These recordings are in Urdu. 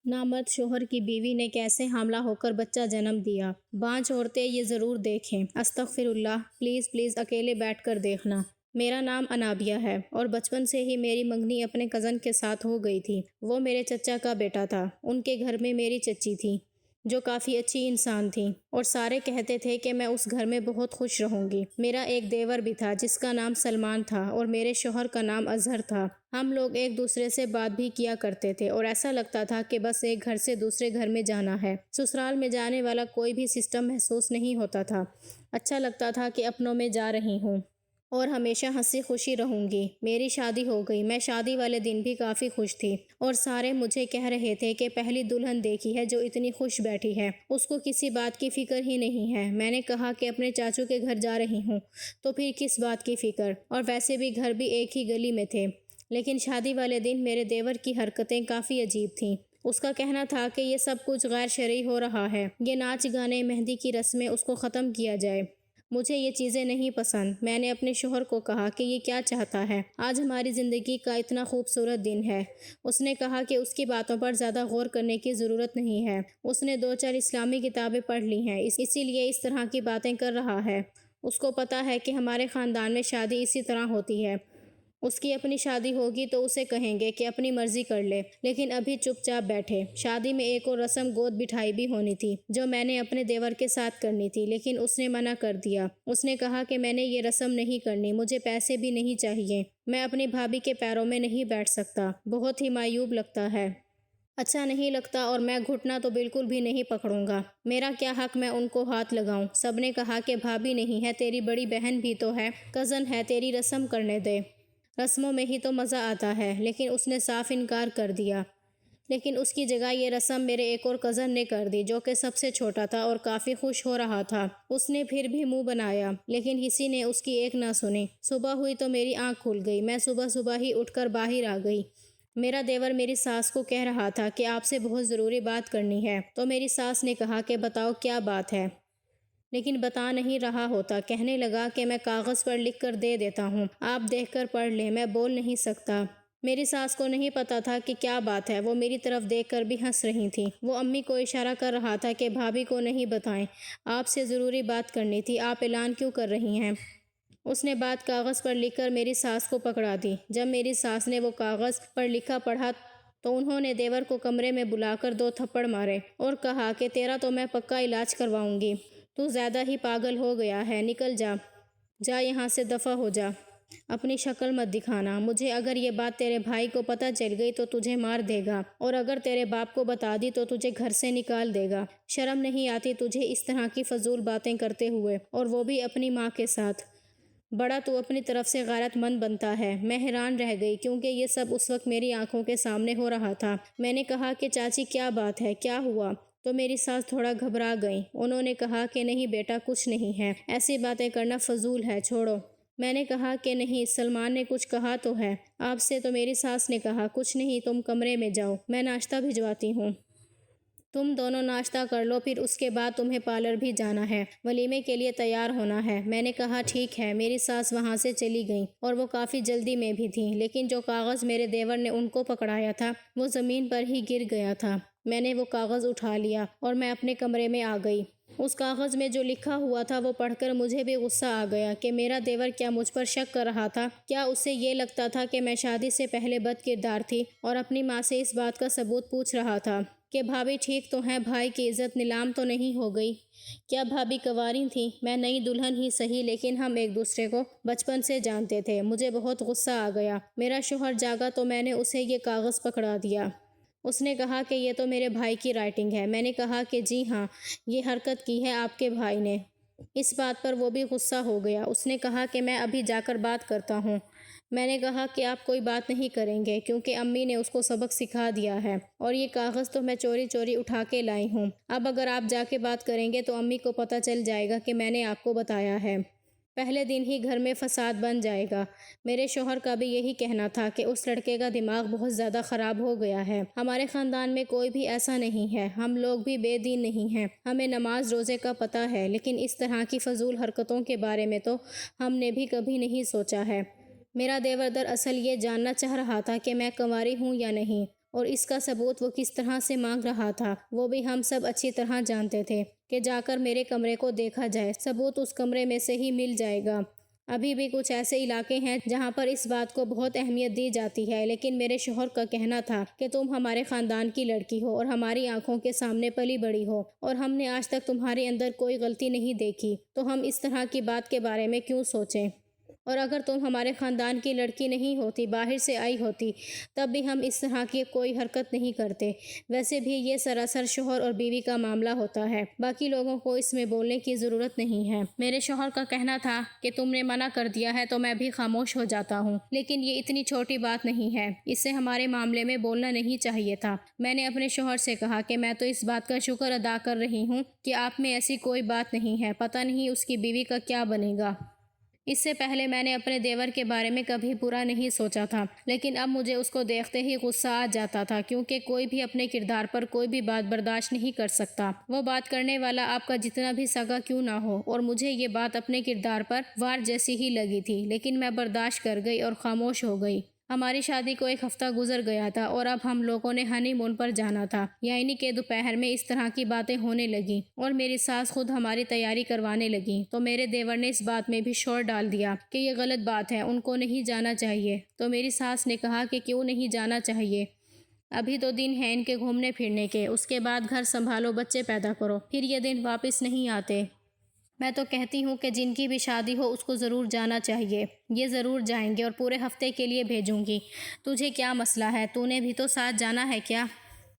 نامرد شوہر کی بیوی نے کیسے حاملہ ہو کر بچہ جنم دیا۔ بانجھ عورتیں یہ ضرور دیکھیں۔ استغفر اللہ، پلیز پلیز اکیلے بیٹھ کر دیکھنا۔ میرا نام انابیہ ہے اور بچپن سے ہی میری منگنی اپنے کزن کے ساتھ ہو گئی تھی۔ وہ میرے چچا کا بیٹا تھا۔ ان کے گھر میں میری چچی تھی جو کافی اچھی انسان تھی اور سارے کہتے تھے کہ میں اس گھر میں بہت خوش رہوں گی۔ میرا ایک دیور بھی تھا جس کا نام سلمان تھا اور میرے شوہر کا نام اظہر تھا۔ ہم لوگ ایک دوسرے سے بات بھی کیا کرتے تھے اور ایسا لگتا تھا کہ بس ایک گھر سے دوسرے گھر میں جانا ہے۔ سسرال میں جانے والا کوئی بھی سسٹم محسوس نہیں ہوتا تھا۔ اچھا لگتا تھا کہ اپنوں میں جا رہی ہوں اور ہمیشہ ہنسی خوشی رہوں گی۔ میری شادی ہو گئی۔ میں شادی والے دن بھی کافی خوش تھی اور سارے مجھے کہہ رہے تھے کہ پہلی دلہن دیکھی ہے جو اتنی خوش بیٹھی ہے، اس کو کسی بات کی فکر ہی نہیں ہے۔ میں نے کہا کہ اپنے چاچو کے گھر جا رہی ہوں تو پھر کس بات کی فکر، اور ویسے بھی گھر بھی ایک ہی گلی میں تھے۔ لیکن شادی والے دن میرے دیور کی حرکتیں کافی عجیب تھیں۔ اس کا کہنا تھا کہ یہ سب کچھ غیر شرعی ہو رہا ہے، یہ ناچ گانے مہندی کی رسمیں اس کو ختم کیا جائے۔ مجھے یہ چیزیں نہیں پسند۔ میں نے اپنے شوہر کو کہا کہ یہ کیا چاہتا ہے، آج ہماری زندگی کا اتنا خوبصورت دن ہے۔ اس نے کہا کہ اس کی باتوں پر زیادہ غور کرنے کی ضرورت نہیں ہے، اس نے 2-4 اسلامی کتابیں پڑھ لی ہیں، اسی لیے اس طرح کی باتیں کر رہا ہے۔ اس کو پتہ ہے کہ ہمارے خاندان میں شادی اسی طرح ہوتی ہے، اس کی اپنی شادی ہوگی تو اسے کہیں گے کہ اپنی مرضی کر لے، لیکن ابھی چپ چاپ بیٹھے۔ شادی میں ایک اور رسم گود بٹھائی بھی ہونی تھی جو میں نے اپنے دیور کے ساتھ کرنی تھی، لیکن اس نے منع کر دیا۔ اس نے کہا کہ میں نے یہ رسم نہیں کرنی، مجھے پیسے بھی نہیں چاہیے، میں اپنی بھابھی کے پیروں میں نہیں بیٹھ سکتا، بہت ہی معیوب لگتا ہے، اچھا نہیں لگتا، اور میں گھٹنا تو بالکل بھی نہیں پکڑوں گا۔ میرا کیا حق میں ان کو ہاتھ لگاؤں؟ سب نے کہا کہ بھابھی نہیں ہے، تیری بڑی بہن بھی تو ہے، کزن ہے، تیری رسم کرنے دے، رسموں میں ہی تو مزہ آتا ہے۔ لیکن اس نے صاف انکار کر دیا۔ لیکن اس کی جگہ یہ رسم میرے ایک اور کزن نے کر دی جو کہ سب سے چھوٹا تھا اور کافی خوش ہو رہا تھا۔ اس نے پھر بھی منہ بنایا لیکن کسی نے اس کی ایک نہ سنی۔ صبح ہوئی تو میری آنکھ کھل گئی۔ میں صبح ہی اٹھ کر باہر آ گئی۔ میرا دیور میری ساس کو کہہ رہا تھا کہ آپ سے بہت ضروری بات کرنی ہے، تو میری ساس نے کہا کہ بتاؤ کیا بات ہے، لیکن بتا نہیں رہا ہوتا۔ کہنے لگا کہ میں کاغذ پر لکھ کر دے دیتا ہوں، آپ دیکھ کر پڑھ لیں، میں بول نہیں سکتا۔ میری ساس کو نہیں پتا تھا کہ کیا بات ہے، وہ میری طرف دیکھ کر بھی ہنس رہی تھی۔ وہ امی کو اشارہ کر رہا تھا کہ بھابھی کو نہیں بتائیں، آپ سے ضروری بات کرنی تھی، آپ اعلان کیوں کر رہی ہیں؟ اس نے بات کاغذ پر لکھ کر میری ساس کو پکڑا دی۔ جب میری ساس نے وہ کاغذ پر لکھا پڑھا تو انہوں نے دیور کو کمرے میں بلا کر 2 تھپڑ مارے اور کہا کہ تیرا تو میں پکا علاج کرواؤں گی، تو زیادہ ہی پاگل ہو گیا ہے، نکل جا، جا یہاں سے، دفع ہو جا، اپنی شکل مت دکھانا مجھے، اگر یہ بات تیرے بھائی کو پتہ چل گئی تو تجھے مار دے گا، اور اگر تیرے باپ کو بتا دی تو تجھے گھر سے نکال دے گا، شرم نہیں آتی تجھے اس طرح کی فضول باتیں کرتے ہوئے، اور وہ بھی اپنی ماں کے ساتھ؟ بڑا تو اپنی طرف سے غیرت مند بنتا ہے۔ میں حیران رہ گئی کیونکہ یہ سب اس وقت میری آنکھوں کے سامنے ہو رہا تھا۔ میں نے کہا کہ چاچی کیا بات ہے، کیا ہوا؟ تو میری ساس تھوڑا گھبرا گئیں۔ انہوں نے کہا کہ نہیں بیٹا، کچھ نہیں ہے، ایسی باتیں کرنا فضول ہے، چھوڑو۔ میں نے کہا کہ نہیں، سلمان نے کچھ کہا تو ہے آپ سے؟ تو میری ساس نے کہا کچھ نہیں، تم کمرے میں جاؤ، میں ناشتہ بھجواتی ہوں، تم دونوں ناشتہ کر لو، پھر اس کے بعد تمہیں پارلر بھی جانا ہے، ولیمے کے لیے تیار ہونا ہے۔ میں نے کہا ٹھیک ہے۔ میری ساس وہاں سے چلی گئیں اور وہ کافی جلدی میں بھی تھیں، لیکن جو کاغذ میرے دیور نے ان کو پکڑایا تھا وہ زمین پر ہی گر گیا تھا۔ میں نے وہ کاغذ اٹھا لیا اور میں اپنے کمرے میں آ گئی۔ اس کاغذ میں جو لکھا ہوا تھا وہ پڑھ کر مجھے بھی غصہ آ گیا کہ میرا دیور کیا مجھ پر شک کر رہا تھا؟ کیا اسے یہ لگتا تھا کہ میں شادی سے پہلے بد کردار تھی اور اپنی ماں سے اس بات کا ثبوت پوچھ رہا تھا کہ بھابھی ٹھیک تو ہیں، بھائی کی عزت نیلام تو نہیں ہو گئی؟ کیا بھابھی کنواری تھی؟ میں نئی دلہن ہی سہی، لیکن ہم ایک دوسرے کو بچپن سے جانتے تھے۔ مجھے بہت غصہ آ گیا۔ میرا شوہر جاگا تو میں نے اسے یہ کاغذ پکڑا دیا۔ اس نے کہا کہ یہ تو میرے بھائی کی رائٹنگ ہے۔ میں نے کہا کہ جی ہاں، یہ حرکت کی ہے آپ کے بھائی نے۔ اس بات پر وہ بھی غصہ ہو گیا۔ اس نے کہا کہ میں ابھی جا کر بات کرتا ہوں۔ میں نے کہا کہ آپ کوئی بات نہیں کریں گے کیونکہ امی نے اس کو سبق سکھا دیا ہے، اور یہ کاغذ تو میں چوری چوری اٹھا کے لائی ہوں۔ اب اگر آپ جا کے بات کریں گے تو امی کو پتہ چل جائے گا کہ میں نے آپ کو بتایا ہے، پہلے دن ہی گھر میں فساد بن جائے گا۔ میرے شوہر کا بھی یہی کہنا تھا کہ اس لڑکے کا دماغ بہت زیادہ خراب ہو گیا ہے۔ ہمارے خاندان میں کوئی بھی ایسا نہیں ہے، ہم لوگ بھی بے دین نہیں ہیں، ہمیں نماز روزے کا پتہ ہے، لیکن اس طرح کی فضول حرکتوں کے بارے میں تو ہم نے بھی کبھی نہیں سوچا ہے۔ میرا دیور دراصل یہ جاننا چاہ رہا تھا کہ میں کنواری ہوں یا نہیں۔ اور اس کا ثبوت وہ کس طرح سے مانگ رہا تھا وہ بھی ہم سب اچھی طرح جانتے تھے کہ جا کر میرے کمرے کو دیکھا جائے، ثبوت اس کمرے میں سے ہی مل جائے گا۔ ابھی بھی کچھ ایسے علاقے ہیں جہاں پر اس بات کو بہت اہمیت دی جاتی ہے، لیکن میرے شوہر کا کہنا تھا کہ تم ہمارے خاندان کی لڑکی ہو اور ہماری آنکھوں کے سامنے پلی بڑی ہو، اور ہم نے آج تک تمہارے اندر کوئی غلطی نہیں دیکھی، تو ہم اس طرح کی بات کے بارے میں کیوں سوچیں؟ اور اگر تم ہمارے خاندان کی لڑکی نہیں ہوتی، باہر سے آئی ہوتی، تب بھی ہم اس طرح کی کوئی حرکت نہیں کرتے۔ ویسے بھی یہ سراسر شوہر اور بیوی کا معاملہ ہوتا ہے، باقی لوگوں کو اس میں بولنے کی ضرورت نہیں ہے۔ میرے شوہر کا کہنا تھا کہ تم نے منع کر دیا ہے تو میں بھی خاموش ہو جاتا ہوں، لیکن یہ اتنی چھوٹی بات نہیں ہے، اس سے ہمارے معاملے میں بولنا نہیں چاہیے تھا۔ میں نے اپنے شوہر سے کہا کہ میں تو اس بات کا شکر ادا کر رہی ہوں کہ آپ میں ایسی کوئی بات نہیں ہے، پتہ نہیں اس کی بیوی کا کیا بنے گا۔ اس سے پہلے میں نے اپنے دیور کے بارے میں کبھی برا نہیں سوچا تھا، لیکن اب مجھے اس کو دیکھتے ہی غصہ آ جاتا تھا، کیونکہ کوئی بھی اپنے کردار پر کوئی بھی بات برداشت نہیں کر سکتا، وہ بات کرنے والا آپ کا جتنا بھی سگا کیوں نہ ہو۔ اور مجھے یہ بات اپنے کردار پر وار جیسی ہی لگی تھی، لیکن میں برداشت کر گئی اور خاموش ہو گئی۔ ہماری شادی کو ایک ہفتہ گزر گیا تھا اور اب ہم لوگوں نے ہنی مون پر جانا تھا، یعنی کہ دوپہر میں اس طرح کی باتیں ہونے لگیں اور میری ساس خود ہماری تیاری کروانے لگیں، تو میرے دیور نے اس بات میں بھی شور ڈال دیا کہ یہ غلط بات ہے، ان کو نہیں جانا چاہیے۔ تو میری ساس نے کہا کہ کیوں نہیں جانا چاہیے؟ ابھی تو دن ہیں ان کے گھومنے پھرنے کے، اس کے بعد گھر سنبھالو، بچے پیدا کرو، پھر یہ دن واپس نہیں آتے۔ میں تو کہتی ہوں کہ جن کی بھی شادی ہو اس کو ضرور جانا چاہیے، یہ ضرور جائیں گے اور پورے ہفتے کے لیے بھیجوں گی۔ تجھے کیا مسئلہ ہے؟ تو نے بھی تو ساتھ جانا ہے کیا؟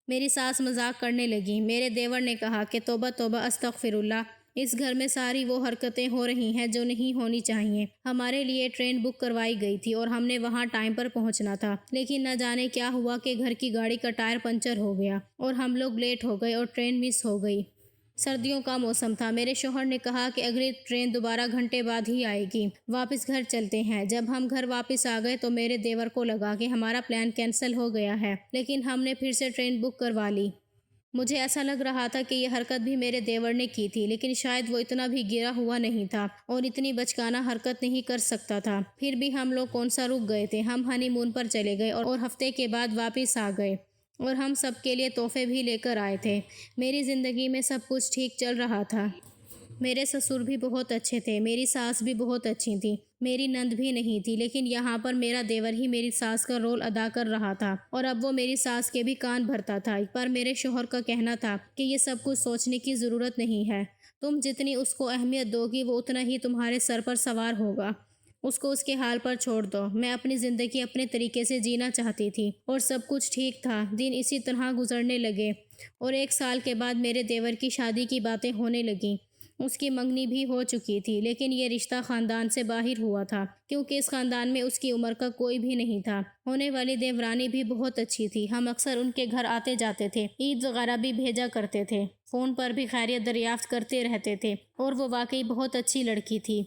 میری ساس مذاق کرنے لگی۔ میرے دیور نے کہا کہ توبہ توبہ استغفر اللہ، اس گھر میں ساری وہ حرکتیں ہو رہی ہیں جو نہیں ہونی چاہیے۔ ہمارے لیے ٹرین بک کروائی گئی تھی اور ہم نے وہاں ٹائم پر پہنچنا تھا، لیکن نہ جانے کیا ہوا کہ گھر کی گاڑی کا ٹائر پنچر ہو گیا اور ہم لوگ لیٹ ہو گئے اور ٹرین مس ہو گئی۔ سردیوں کا موسم تھا۔ میرے شوہر نے کہا کہ اگلی ٹرین دوبارہ گھنٹے بعد ہی آئے گی، واپس گھر چلتے ہیں۔ جب ہم گھر واپس آ گئے تو میرے دیور کو لگا کہ ہمارا پلان کینسل ہو گیا ہے، لیکن ہم نے پھر سے ٹرین بک کروا لی۔ مجھے ایسا لگ رہا تھا کہ یہ حرکت بھی میرے دیور نے کی تھی، لیکن شاید وہ اتنا بھی گرا ہوا نہیں تھا اور اتنی بچکانہ حرکت نہیں کر سکتا تھا۔ پھر بھی ہم لوگ کون سا رک گئے تھے، ہم ہنی مون پر چلے گئے اور ہفتے کے بعد واپس آ گئے، اور ہم سب کے لیے تحفے بھی لے کر آئے تھے۔ میری زندگی میں سب کچھ ٹھیک چل رہا تھا۔ میرے سسر بھی بہت اچھے تھے، میری ساس بھی بہت اچھی تھی، میری نند بھی نہیں تھی، لیکن یہاں پر میرا دیور ہی میری ساس کا رول ادا کر رہا تھا اور اب وہ میری ساس کے بھی کان بھرتا تھا۔ پر میرے شوہر کا کہنا تھا کہ یہ سب کچھ سوچنے کی ضرورت نہیں ہے، تم جتنی اس کو اہمیت دو گی وہ اتنا ہی تمہارے سر پر سوار ہوگا، اس کو اس کے حال پر چھوڑ دو۔ میں اپنی زندگی اپنے طریقے سے جینا چاہتی تھی اور سب کچھ ٹھیک تھا، دن اسی طرح گزرنے لگے، اور 1 سال کے بعد میرے دیور کی شادی کی باتیں ہونے لگیں۔ اس کی منگنی بھی ہو چکی تھی، لیکن یہ رشتہ خاندان سے باہر ہوا تھا، کیونکہ اس خاندان میں اس کی عمر کا کوئی بھی نہیں تھا۔ ہونے والی دیورانی بھی بہت اچھی تھی، ہم اکثر ان کے گھر آتے جاتے تھے، عید وغیرہ بھی بھیجا کرتے تھے، فون پر بھی خیریت دریافت کرتے رہتے تھے، اور وہ واقعی بہت اچھی لڑکی تھی۔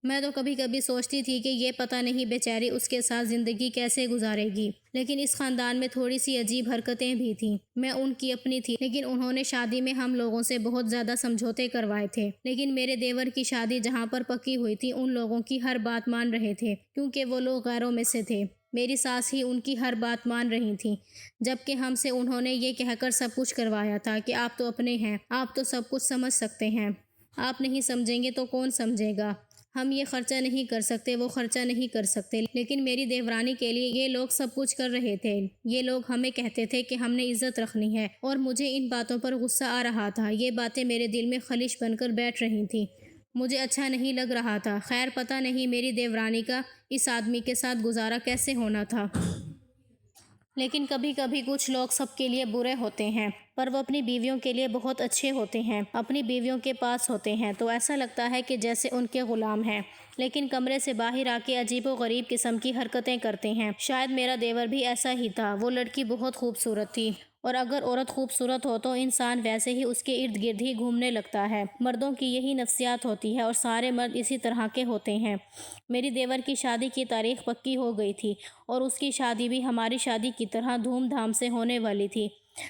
میں تو کبھی کبھی سوچتی تھی کہ یہ پتہ نہیں بیچاری اس کے ساتھ زندگی کیسے گزارے گی، لیکن اس خاندان میں تھوڑی سی عجیب حرکتیں بھی تھیں۔ میں ان کی اپنی تھی، لیکن انہوں نے شادی میں ہم لوگوں سے بہت زیادہ سمجھوتے کروائے تھے، لیکن میرے دیور کی شادی جہاں پر پکی ہوئی تھی ان لوگوں کی ہر بات مان رہے تھے، کیونکہ وہ لوگ غیروں میں سے تھے۔ میری ساس ہی ان کی ہر بات مان رہی تھیں، جبکہ ہم سے انہوں نے یہ کہہ کر سب کچھ کروایا تھا کہ آپ تو اپنے ہیں، آپ تو سب کچھ سمجھ سکتے ہیں، آپ نہیں سمجھیں گے تو کون سمجھے گا، ہم یہ خرچہ نہیں کر سکتے، وہ خرچہ نہیں کر سکتے۔ لیکن میری دیورانی کے لیے یہ لوگ سب کچھ کر رہے تھے، یہ لوگ ہمیں کہتے تھے کہ ہم نے عزت رکھنی ہے، اور مجھے ان باتوں پر غصہ آ رہا تھا، یہ باتیں میرے دل میں خلش بن کر بیٹھ رہی تھیں، مجھے اچھا نہیں لگ رہا تھا۔ خیر پتہ نہیں میری دیورانی کا اس آدمی کے ساتھ گزارا کیسے ہونا تھا، لیکن کبھی کبھی کچھ لوگ سب کے لیے برے ہوتے ہیں، پر وہ اپنی بیویوں کے لیے بہت اچھے ہوتے ہیں، اپنی بیویوں کے پاس ہوتے ہیں تو ایسا لگتا ہے کہ جیسے ان کے غلام ہیں، لیکن کمرے سے باہر آ کے عجیب و غریب قسم کی حرکتیں کرتے ہیں۔ شاید میرا دیور بھی ایسا ہی تھا، وہ لڑکی بہت خوبصورت تھی، اور اگر عورت خوبصورت ہو تو انسان ویسے ہی اس کے ارد گرد ہی گھومنے لگتا ہے، مردوں کی یہی نفسیات ہوتی ہے اور سارے مرد اسی طرح کے ہوتے ہیں۔ میری دیور کی شادی کی تاریخ پکی ہو گئی تھی اور اس کی شادی بھی ہماری شادی کی طرح دھوم دھام سے ہونے والی تھی۔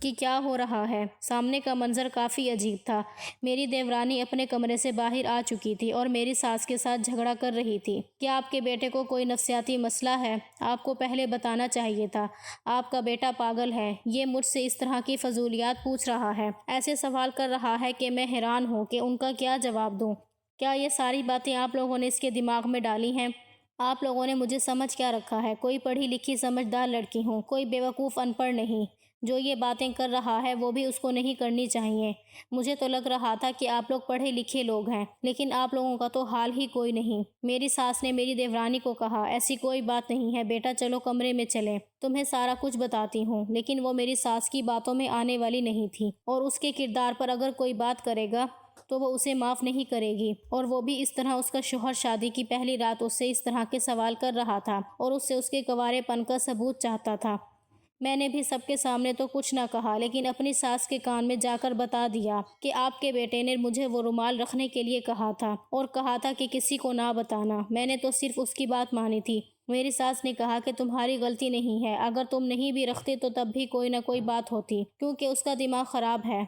کہ کیا ہو رہا ہے۔ سامنے کا منظر کافی عجیب تھا۔ میری دیورانی اپنے کمرے سے باہر آ چکی تھی اور میری ساس کے ساتھ جھگڑا کر رہی تھی۔ کیا آپ کے بیٹے کو کوئی نفسیاتی مسئلہ ہے؟ آپ کو پہلے بتانا چاہیے تھا۔ آپ کا بیٹا پاگل ہے۔ یہ مجھ سے اس طرح کی فضولیات پوچھ رہا ہے، ایسے سوال کر رہا ہے کہ میں حیران ہوں کہ ان کا کیا جواب دوں۔ کیا یہ ساری باتیں آپ لوگوں نے اس کے دماغ میں ڈالی ہیں؟ آپ لوگوں نے مجھے سمجھ کیا رکھا ہے؟ کوئی پڑھی لکھی سمجھدار لڑکی ہوں، کوئی بیوقوف ان پڑھ نہیں۔ جو یہ باتیں کر رہا ہے وہ بھی اس کو نہیں کرنی چاہیے۔ مجھے تو لگ رہا تھا کہ آپ لوگ پڑھے لکھے لوگ ہیں، لیکن آپ لوگوں کا تو حال ہی کوئی نہیں۔ میری ساس نے میری دیورانی کو کہا، ایسی کوئی بات نہیں ہے بیٹا، چلو کمرے میں چلیں، تمہیں سارا کچھ بتاتی ہوں۔ لیکن وہ میری ساس کی باتوں میں آنے والی نہیں تھی، اور اس کے کردار پر اگر کوئی بات کرے گا تو وہ اسے معاف نہیں کرے گی۔ اور وہ بھی اس طرح اس کا شوہر شادی کی پہلی رات اس سے اس طرح کے سوال کر رہا تھا اور اس سے اس کے کنوارے پن کا ثبوت چاہتا تھا۔ میں نے بھی سب کے سامنے تو کچھ نہ کہا، لیکن اپنی ساس کے کان میں جا کر بتا دیا کہ آپ کے بیٹے نے مجھے وہ رومال رکھنے کے لیے کہا تھا اور کہا تھا کہ کسی کو نہ بتانا۔ میں نے تو صرف اس کی بات مانی تھی۔ میری ساس نے کہا کہ تمہاری غلطی نہیں ہے، اگر تم نہیں بھی رکھتے تو تب بھی کوئی نہ کوئی بات ہوتی، کیونکہ اس کا دماغ خراب ہے۔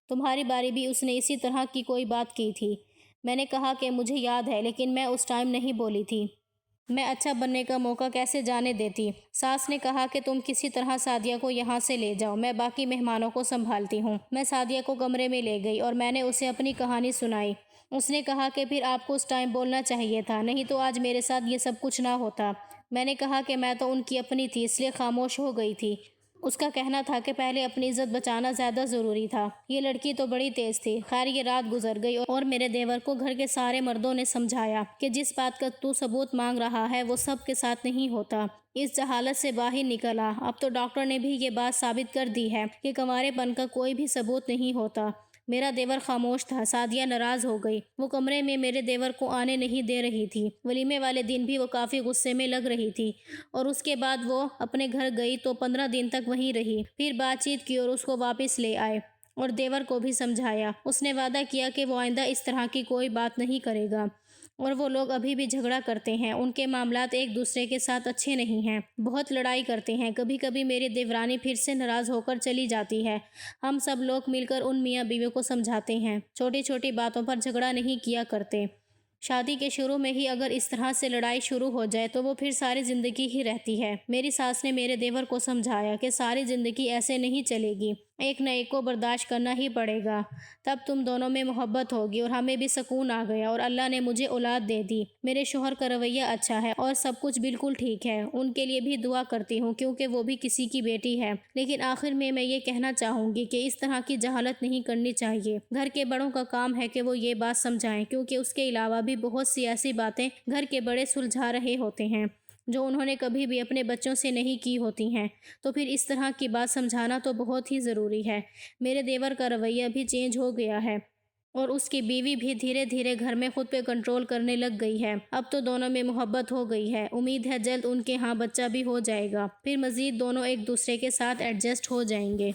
تمہاری باری بھی اس نے اسی طرح کی کوئی بات کی تھی۔ میں نے کہا کہ مجھے یاد ہے، لیکن میں اس ٹائم نہیں بولی تھی۔ میں اچھا بننے کا موقع کیسے جانے دیتی؟ ساس نے کہا کہ تم کسی طرح سعدیہ کو یہاں سے لے جاؤ، میں باقی مہمانوں کو سنبھالتی ہوں۔ میں سعدیہ کو کمرے میں لے گئی اور میں نے اسے اپنی کہانی سنائی۔ اس نے کہا کہ پھر آپ کو اس ٹائم بولنا چاہیے تھا، نہیں تو آج میرے ساتھ یہ سب کچھ نہ ہوتا۔ میں نے کہا کہ میں تو ان کی اپنی تھی، اس لیے خاموش ہو گئی تھی۔ اس کا کہنا تھا کہ پہلے اپنی عزت بچانا زیادہ ضروری تھا۔ یہ لڑکی تو بڑی تیز تھی۔ خیر یہ رات گزر گئی اور میرے دیور کو گھر کے سارے مردوں نے سمجھایا کہ جس بات کا تو ثبوت مانگ رہا ہے وہ سب کے ساتھ نہیں ہوتا۔ اس جہالت سے باہر نکل آ۔ اب تو ڈاکٹر نے بھی یہ بات ثابت کر دی ہے کہ کنوارے پن کا کوئی بھی ثبوت نہیں ہوتا۔ میرا دیور خاموش تھا۔ سعدیہ ناراض ہو گئی۔ وہ کمرے میں میرے دیور کو آنے نہیں دے رہی تھی۔ ولیمے والے دن بھی وہ کافی غصے میں لگ رہی تھی، اور اس کے بعد وہ اپنے گھر گئی تو 15 دن تک وہیں رہی۔ پھر بات چیت کی اور اس کو واپس لے آئے اور دیور کو بھی سمجھایا۔ اس نے وعدہ کیا کہ وہ آئندہ اس طرح کی کوئی بات نہیں کرے گا، اور وہ لوگ ابھی بھی جھگڑا کرتے ہیں۔ ان کے معاملات ایک دوسرے کے ساتھ اچھے نہیں ہیں، بہت لڑائی کرتے ہیں۔ کبھی کبھی میری دیورانی پھر سے ناراض ہو کر چلی جاتی ہے۔ ہم سب لوگ مل کر ان میاں بیوی کو سمجھاتے ہیں، چھوٹی چھوٹی باتوں پر جھگڑا نہیں کیا کرتے۔ شادی کے شروع میں ہی اگر اس طرح سے لڑائی شروع ہو جائے تو وہ پھر ساری زندگی ہی رہتی ہے۔ میری ساس نے میرے دیور کو سمجھایا کہ ساری زندگی ایسے نہیں چلے گی، ایک نہ ایک کو برداشت کرنا ہی پڑے گا، تب تم دونوں میں محبت ہوگی اور ہمیں بھی سکون آ گیا اور اللہ نے مجھے اولاد دے دی۔ میرے شوہر کا رویہ اچھا ہے اور سب کچھ بالکل ٹھیک ہے۔ ان کے لیے بھی دعا کرتی ہوں کیونکہ وہ بھی کسی کی بیٹی ہے۔ لیکن آخر میں یہ کہنا چاہوں گی کہ اس طرح کی جہالت نہیں کرنی چاہیے۔ گھر کے بڑوں کا کام ہے کہ وہ یہ بات سمجھائیں، کیونکہ اس کے علاوہ بھی بہت سی ایسی باتیں گھر کے بڑے سلجھا رہے ہوتے ہیں جو انہوں نے کبھی بھی اپنے بچوں سے نہیں کی ہوتی ہیں، تو پھر اس طرح کی بات سمجھانا تو بہت ہی ضروری ہے۔ میرے دیور کا رویہ بھی چینج ہو گیا ہے اور اس کی بیوی بھی دھیرے دھیرے گھر میں خود پہ کنٹرول کرنے لگ گئی ہے۔ اب تو دونوں میں محبت ہو گئی ہے۔ امید ہے جلد ان کے ہاں بچہ بھی ہو جائے گا، پھر مزید دونوں ایک دوسرے کے ساتھ ایڈجسٹ ہو جائیں گے۔